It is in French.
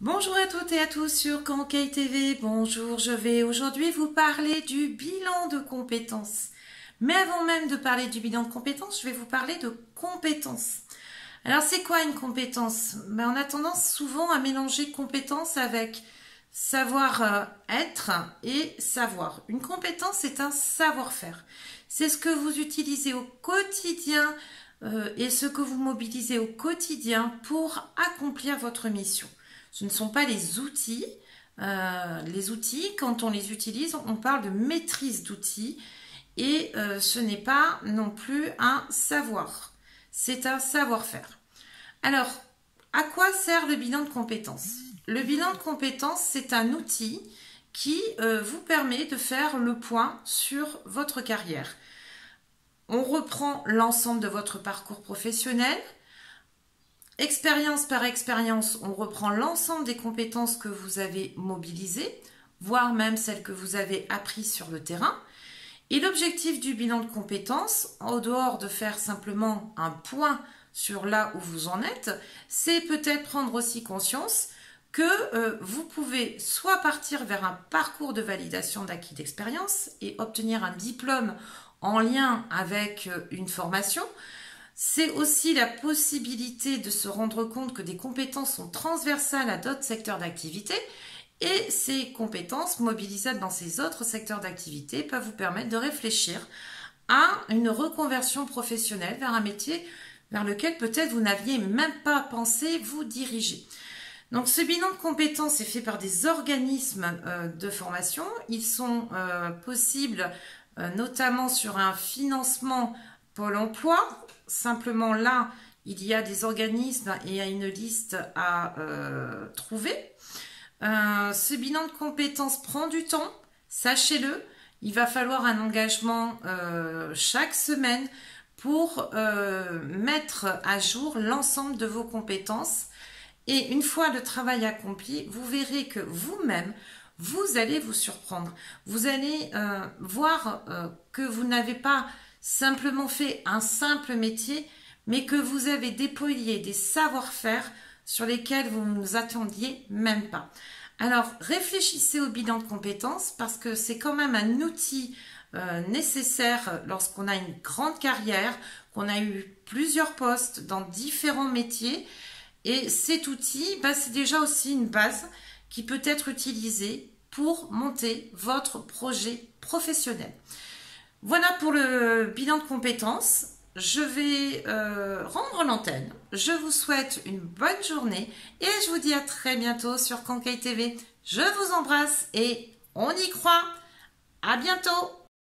Bonjour à toutes et à tous sur Kankei TV. Bonjour, je vais aujourd'hui vous parler du bilan de compétences. Mais avant même de parler du bilan de compétences, je vais vous parler de compétences. Alors c'est quoi une compétence? On a tendance souvent à mélanger compétence avec savoir-être et savoir. Une compétence, c'est un savoir-faire. C'est ce que vous utilisez au quotidien et ce que vous mobilisez au quotidien pour accomplir votre mission. Ce ne sont pas les outils. Les outils, quand on les utilise, on parle de maîtrise d'outils et ce n'est pas non plus un savoir. C'est un savoir-faire. Alors, à quoi sert le bilan de compétences? Le bilan de compétences, c'est un outil qui vous permet de faire le point sur votre carrière. On reprend l'ensemble de votre parcours professionnel. Expérience par expérience, on reprend l'ensemble des compétences que vous avez mobilisées, voire même celles que vous avez apprises sur le terrain. Et l'objectif du bilan de compétences, en dehors de faire simplement un point sur là où vous en êtes, c'est peut-être prendre aussi conscience que vous pouvez soit partir vers un parcours de validation d'acquis d'expérience et obtenir un diplôme en lien avec une formation. C'est aussi la possibilité de se rendre compte que des compétences sont transversales à d'autres secteurs d'activité et ces compétences mobilisables dans ces autres secteurs d'activité peuvent vous permettre de réfléchir à une reconversion professionnelle vers un métier vers lequel peut-être vous n'aviez même pas pensé vous diriger. Donc ce bilan de compétences est fait par des organismes de formation. Ils sont possibles notamment sur un financement Pôle emploi. Simplement là, il y a des organismes et il y a une liste à trouver. Ce bilan de compétences prend du temps, sachez-le. Il va falloir un engagement chaque semaine pour mettre à jour l'ensemble de vos compétences. Et une fois le travail accompli, vous verrez que vous-même, vous allez vous surprendre. Vous allez voir que vous n'avez pas simplement fait un simple métier, mais que vous avez déployé des savoir-faire sur lesquels vous ne vous attendiez même pas. Alors, réfléchissez au bilan de compétences parce que c'est quand même un outil nécessaire lorsqu'on a une grande carrière, qu'on a eu plusieurs postes dans différents métiers. Et cet outil, c'est déjà aussi une base qui peut être utilisée pour monter votre projet professionnel. Voilà pour le bilan de compétences. Je vais rendre l'antenne. Je vous souhaite une bonne journée et je vous dis à très bientôt sur Kankei TV. Je vous embrasse et on y croit. À bientôt.